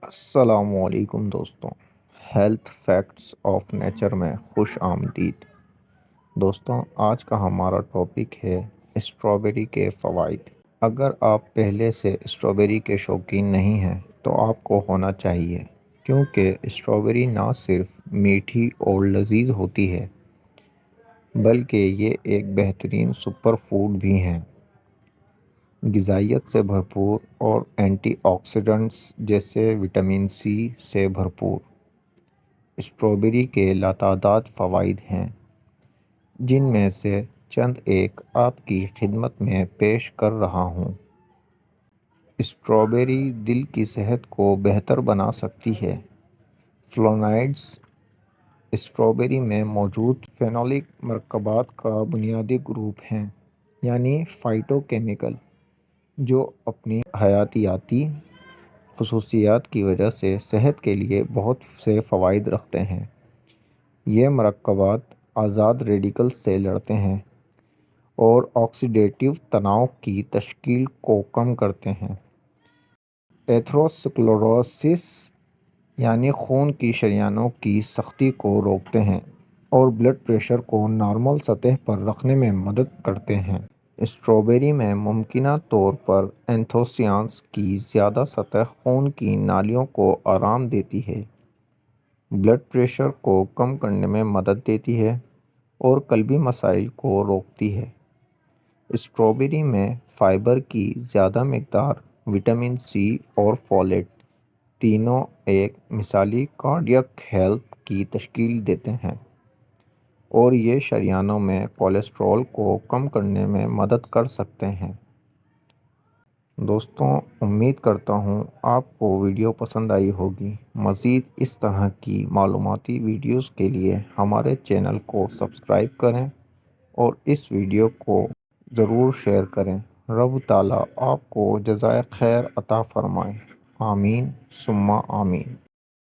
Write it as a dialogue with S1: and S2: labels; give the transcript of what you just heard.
S1: السلام علیکم دوستوں، ہیلتھ فیکٹس آف نیچر میں خوش آمدید۔ دوستوں، آج کا ہمارا ٹاپک ہے اسٹرابیری کے فوائد۔ اگر آپ پہلے سے اسٹرابیری کے شوقین نہیں ہیں تو آپ کو ہونا چاہیے، کیونکہ اسٹرابیری نہ صرف میٹھی اور لذیذ ہوتی ہے بلکہ یہ ایک بہترین سپر فوڈ بھی ہیں، غذائیت سے بھرپور اور اینٹی آکسیڈنٹس جیسے وٹامن سی سے بھرپور۔ اسٹرابیری کے لاتعداد فوائد ہیں، جن میں سے چند ایک آپ کی خدمت میں پیش کر رہا ہوں۔ اسٹرابیری دل کی صحت کو بہتر بنا سکتی ہے۔ فلونائڈز اسٹرابیری میں موجود فینولک مرکبات کا بنیادی گروپ ہیں، یعنی فائٹو کیمیکل، جو اپنی حیاتیاتی خصوصیات کی وجہ سے صحت کے لیے بہت سے فوائد رکھتے ہیں۔ یہ مرکبات آزاد ریڈیکلز سے لڑتے ہیں اور آکسیڈیٹیو تناؤ کی تشکیل کو کم کرتے ہیں۔ ایتھروسکلروسس یعنی خون کی شریانوں کی سختی کو روکتے ہیں اور بلڈ پریشر کو نارمل سطح پر رکھنے میں مدد کرتے ہیں۔ اسٹرابیری میں ممکنہ طور پر اینتھوسیانس کی زیادہ سطح خون کی نالیوں کو آرام دیتی ہے، بلڈ پریشر کو کم کرنے میں مدد دیتی ہے اور قلبی مسائل کو روکتی ہے۔ اسٹرابیری میں فائبر کی زیادہ مقدار، وٹامن سی اور فولیٹ تینوں ایک مثالی کارڈیاک ہیلتھ کی تشکیل دیتے ہیں اور یہ شریانوں میں کولیسٹرول کو کم کرنے میں مدد کر سکتے ہیں۔ دوستوں، امید کرتا ہوں آپ کو ویڈیو پسند آئی ہوگی۔ مزید اس طرح کی معلوماتی ویڈیوز کے لیے ہمارے چینل کو سبسکرائب کریں اور اس ویڈیو کو ضرور شیئر کریں۔ رب تعالیٰ آپ کو جزائے خیر عطا فرمائے۔ آمین ثم آمین۔